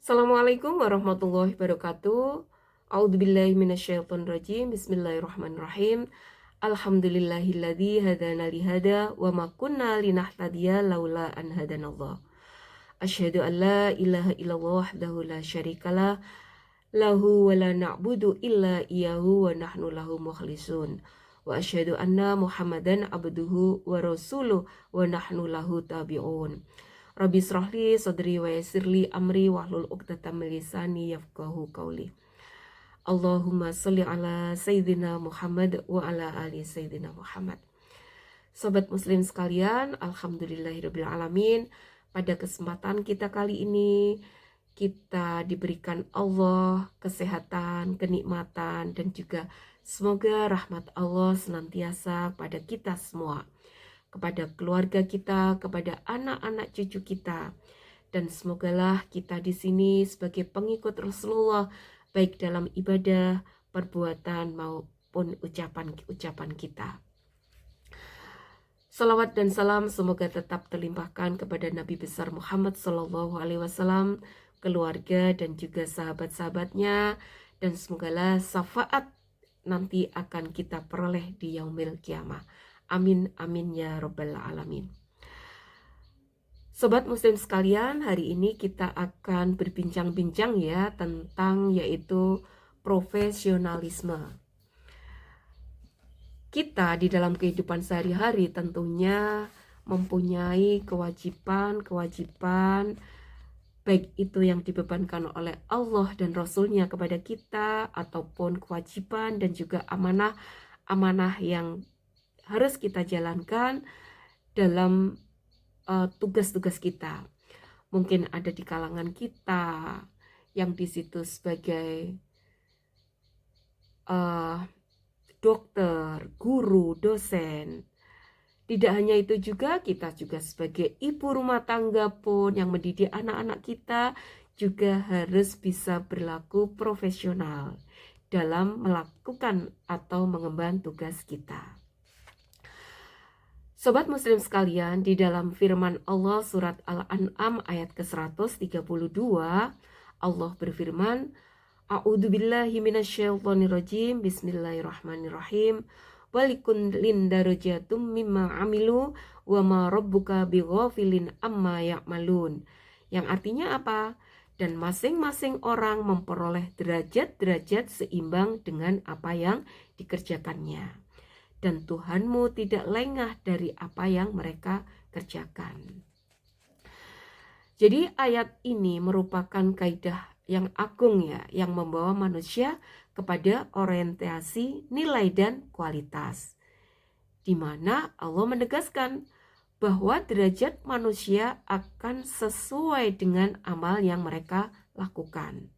Assalamualaikum warahmatullahi wabarakatuh. A'udzubillahi minasyaitonirrajim. Bismillahirrahmanirrahim. Alhamdulillahilladzi hadana lihada wa ma kunna linahtadiya laula an hadanallah. Asyhadu an la ilaha illallah wahdahu la syarikalah lahu wa la na'budu illa iyyahu wa nahnu lahu mukhlisun. Wa asyhadu anna Muhammadan abduhu wa rasuluh wa nahnu lahu tabi'un. Rabbi srahli sadri wa yassirli amri wahlul 'uqdatam min lisani yafqahu qawli. Allahumma sholli ala sayyidina Muhammad wa ala ali sayyidina Muhammad. Sobat muslim sekalian, alhamdulillahirabbil alamin. Pada kesempatan kita kali ini kita diberikan Allah kesehatan, kenikmatan, dan juga semoga rahmat Allah senantiasa pada kita semua, kepada keluarga kita, kepada anak-anak cucu kita. Dan semogalah kita di sini sebagai pengikut Rasulullah, baik dalam ibadah, perbuatan maupun ucapan kita. Salawat dan salam semoga tetap terlimpahkan kepada Nabi besar Muhammad SAW, keluarga dan juga sahabat-sahabatnya, dan semogalah syafaat nanti akan kita peroleh di yaumil kiamah. Amin amin ya rabbal alamin. Sobat muslim sekalian, hari ini kita akan berbincang-bincang ya tentang yaitu profesionalisme. Kita di dalam kehidupan sehari-hari tentunya mempunyai kewajiban baik itu yang dibebankan oleh Allah dan Rasulnya kepada kita, ataupun kewajiban dan juga amanah yang harus kita jalankan dalam tugas-tugas kita. Mungkin ada di kalangan kita yang di situ sebagai dokter, guru, dosen. Tidak hanya itu juga, kita juga sebagai ibu rumah tangga pun yang mendidik anak-anak kita juga harus bisa berlaku profesional dalam melakukan atau mengemban tugas kita. Sobat muslim sekalian, di dalam firman Allah surat Al-An'am ayat ke-132, Allah berfirman, A'udzubillahi minasyaitonirrajim, Bismillahirrahmanirrahim. Walikullin darajatum mimma amilu wa ma rabbuka bighafilin amma ya'malun. Yang artinya apa? Dan masing-masing orang memperoleh derajat-derajat seimbang dengan apa yang dikerjakannya. Dan Tuhanmu tidak lengah dari apa yang mereka kerjakan. Jadi ayat ini merupakan kaidah yang agung ya, yang membawa manusia kepada orientasi nilai dan kualitas, di mana Allah menegaskan bahwa derajat manusia akan sesuai dengan amal yang mereka lakukan.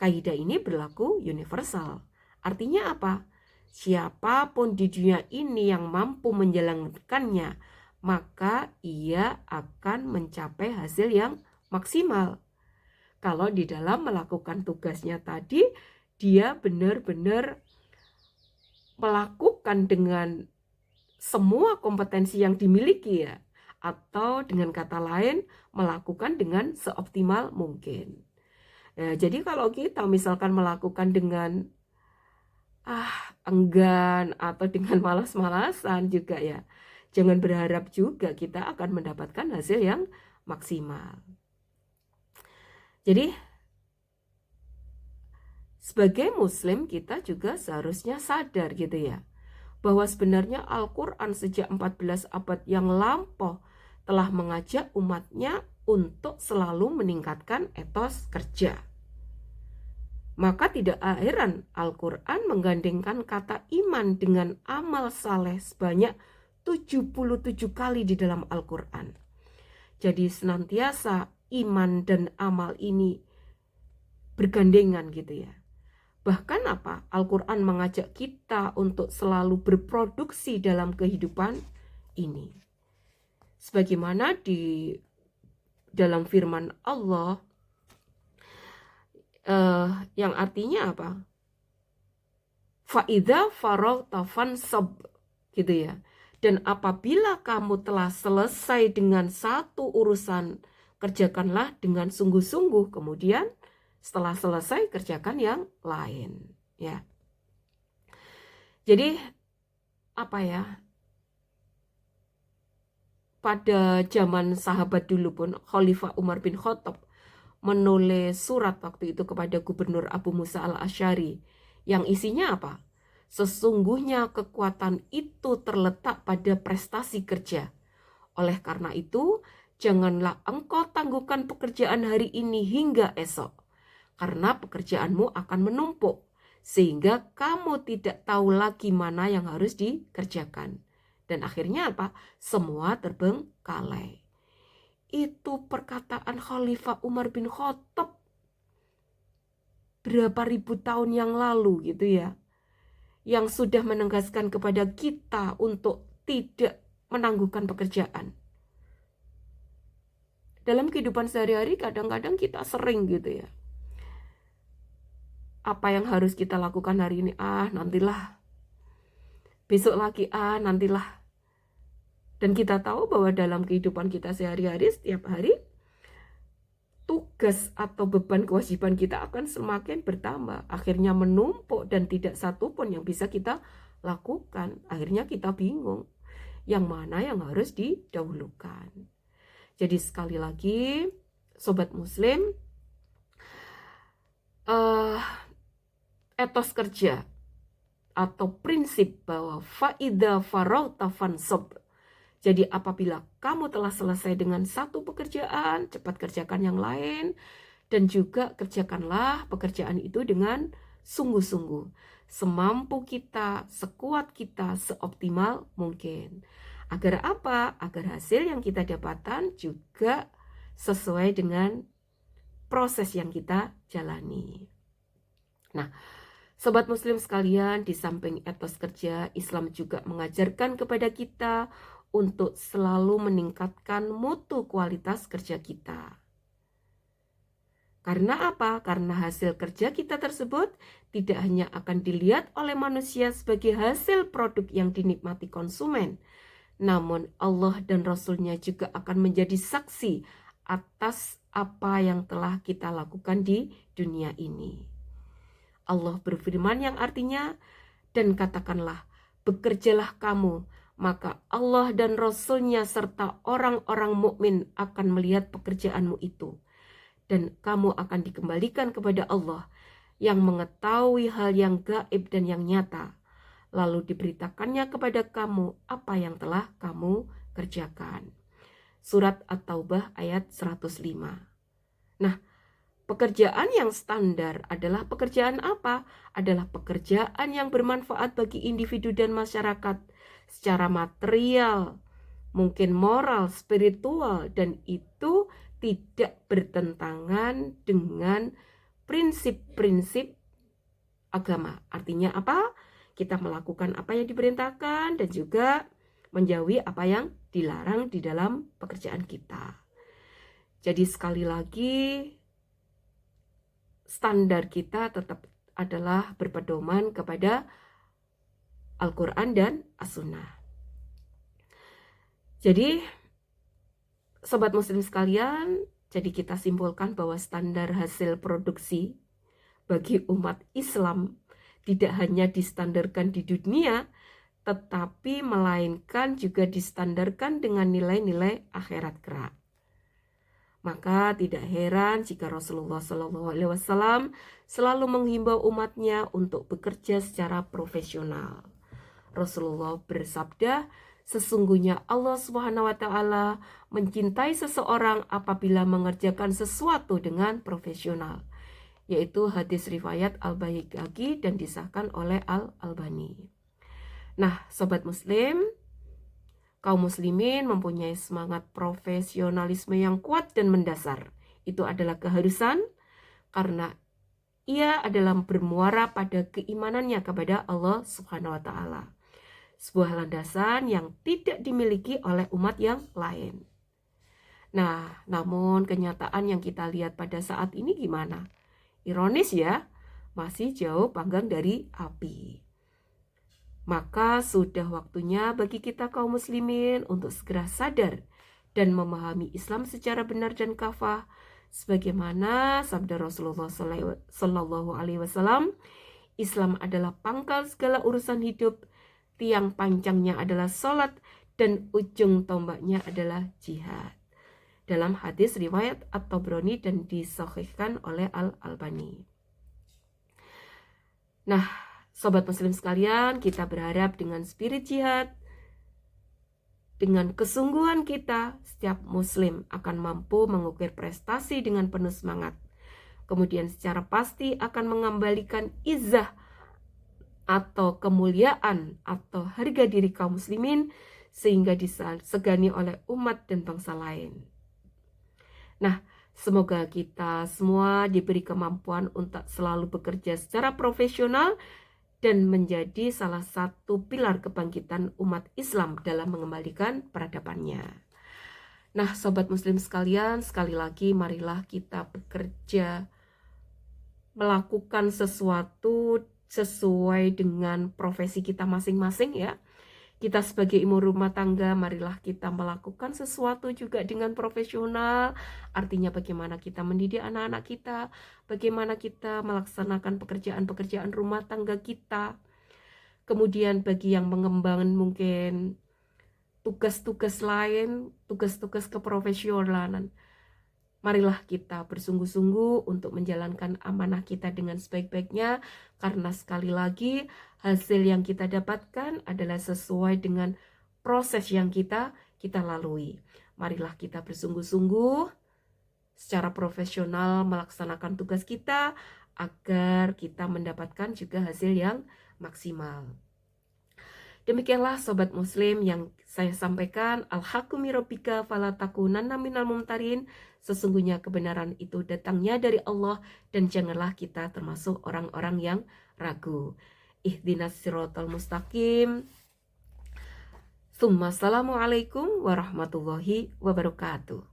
Kaidah ini berlaku universal. Artinya apa? Siapapun di dunia ini yang mampu menjalankannya, maka ia akan mencapai hasil yang maksimal. Kalau di dalam melakukan tugasnya tadi, dia benar-benar melakukan dengan semua kompetensi yang dimiliki ya, atau dengan kata lain melakukan dengan seoptimal mungkin. Nah, jadi kalau kita misalkan melakukan dengan enggan atau dengan malas-malasan juga ya, jangan berharap juga kita akan mendapatkan hasil yang maksimal. Jadi sebagai muslim kita juga seharusnya sadar gitu ya, bahwa sebenarnya Al-Quran sejak 14 abad yang lampau telah mengajak umatnya untuk selalu meningkatkan etos kerja. Maka tidak heran Al-Quran menggandengkan kata iman dengan amal saleh sebanyak 77 kali di dalam Al-Quran. Jadi senantiasa iman dan amal ini bergandengan gitu ya. Bahkan apa? Al-Quran mengajak kita untuk selalu berproduksi dalam kehidupan ini. Sebagaimana di dalam firman Allah, yang artinya apa? Fa'idha faragta fansab, gitu ya. Dan apabila kamu telah selesai dengan satu urusan kerjakanlah dengan sungguh-sungguh, kemudian setelah selesai kerjakan yang lain, ya. Jadi apa ya? Pada zaman sahabat dulu pun Khalifah Umar bin Khattab menulis surat waktu itu kepada Gubernur Abu Musa al-Asy'ari yang isinya apa? Sesungguhnya kekuatan itu terletak pada prestasi kerja. Oleh karena itu, janganlah engkau tangguhkan pekerjaan hari ini hingga esok, karena pekerjaanmu akan menumpuk, sehingga kamu tidak tahu lagi mana yang harus dikerjakan. Dan akhirnya apa? Semua terbengkalai. Itu perkataan Khalifah Umar bin Khattab berapa ribu tahun yang lalu gitu ya, yang sudah menegaskan kepada kita untuk tidak menangguhkan pekerjaan. Dalam kehidupan sehari-hari kadang-kadang kita sering gitu ya, apa yang harus kita lakukan hari ini, nantilah, besok lagi, nantilah. Dan kita tahu bahwa dalam kehidupan kita sehari-hari, setiap hari, tugas atau beban kewajiban kita akan semakin bertambah. Akhirnya menumpuk dan tidak satu pun yang bisa kita lakukan. Akhirnya kita bingung yang mana yang harus didahulukan. Jadi sekali lagi, Sobat Muslim, etos kerja atau prinsip bahwa fa'idha farauta fansob. Jadi apabila kamu telah selesai dengan satu pekerjaan, cepat kerjakan yang lain, dan juga kerjakanlah pekerjaan itu dengan sungguh-sungguh, semampu kita, sekuat kita, seoptimal mungkin. Agar apa? Agar hasil yang kita dapatkan juga sesuai dengan proses yang kita jalani. Nah, Sobat Muslim sekalian, di samping etos kerja, Islam juga mengajarkan kepada kita untuk selalu meningkatkan mutu kualitas kerja kita. Karena apa? Karena hasil kerja kita tersebut tidak hanya akan dilihat oleh manusia sebagai hasil produk yang dinikmati konsumen, namun Allah dan Rasul-Nya juga akan menjadi saksi atas apa yang telah kita lakukan di dunia ini. Allah berfirman yang artinya, dan katakanlah, bekerjalah kamu, maka Allah dan Rasul-Nya serta orang-orang mukmin akan melihat pekerjaanmu itu. Dan kamu akan dikembalikan kepada Allah yang mengetahui hal yang gaib dan yang nyata. Lalu diberitakannya kepada kamu apa yang telah kamu kerjakan. Surat At-Taubah ayat 105. Nah, pekerjaan yang standar adalah pekerjaan apa? Adalah pekerjaan yang bermanfaat bagi individu dan masyarakat secara material, mungkin moral, spiritual, dan itu tidak bertentangan dengan prinsip-prinsip agama. Artinya apa? Kita melakukan apa yang diperintahkan dan juga menjauhi apa yang dilarang di dalam pekerjaan kita. Jadi sekali lagi, standar kita tetap adalah berpedoman kepada Al-Quran dan As-Sunnah. Jadi, Sobat Muslim sekalian, jadi kita simpulkan bahwa standar hasil produksi bagi umat Islam tidak hanya distandarkan di dunia, tetapi melainkan juga distandarkan dengan nilai-nilai akhirat kelak. Maka tidak heran jika Rasulullah SAW selalu menghimbau umatnya untuk bekerja secara profesional. Rasulullah bersabda, sesungguhnya Allah SWT mencintai seseorang apabila mengerjakan sesuatu dengan profesional. Yaitu hadis riwayat Al-Baihaqi dan disahkan oleh Al-Albani. Nah, Sobat Muslim, kaum muslimin mempunyai semangat profesionalisme yang kuat dan mendasar. Itu adalah keharusan karena ia adalah bermuara pada keimanannya kepada Allah Subhanahu wa taala. Sebuah landasan yang tidak dimiliki oleh umat yang lain. Nah, namun kenyataan yang kita lihat pada saat ini gimana? Ironis ya, masih jauh panggang dari api. Maka sudah waktunya bagi kita kaum muslimin untuk segera sadar dan memahami Islam secara benar dan kafah, sebagaimana sabda Rasulullah Sallallahu Alaihi Wasallam, Islam adalah pangkal segala urusan hidup, tiang panjangnya adalah sholat, dan ujung tombaknya adalah jihad. Dalam hadis riwayat At-Tabrani dan disahihkan oleh Al-Albani. Nah, sobat muslim sekalian, kita berharap dengan spirit jihad, dengan kesungguhan kita, setiap muslim akan mampu mengukir prestasi dengan penuh semangat. Kemudian secara pasti akan mengembalikan izzah atau kemuliaan atau harga diri kaum muslimin sehingga disegani oleh umat dan bangsa lain. Nah, semoga kita semua diberi kemampuan untuk selalu bekerja secara profesional dan menjadi salah satu pilar kebangkitan umat Islam dalam mengembalikan peradabannya. Nah, sobat muslim sekalian, sekali lagi marilah kita bekerja melakukan sesuatu sesuai dengan profesi kita masing-masing ya. Kita sebagai ibu rumah tangga, marilah kita melakukan sesuatu juga dengan profesional. Artinya bagaimana kita mendidik anak-anak kita, bagaimana kita melaksanakan pekerjaan-pekerjaan rumah tangga kita. Kemudian bagi yang mengembangkan mungkin tugas-tugas lain, tugas-tugas keprofesionalan, marilah kita bersungguh-sungguh untuk menjalankan amanah kita dengan sebaik-baiknya, karena sekali lagi hasil yang kita dapatkan adalah sesuai dengan proses yang kita lalui. Marilah kita bersungguh-sungguh secara profesional melaksanakan tugas kita agar kita mendapatkan juga hasil yang maksimal. Demikianlah sobat muslim yang saya sampaikan. Al-haqqu min rabbika fala takunanna minal mumtarin. Sesungguhnya kebenaran itu datangnya dari Allah dan janganlah kita termasuk orang-orang yang ragu. Ihdinas siratal mustaqim. Assalamualaikum warahmatullahi wabarakatuh.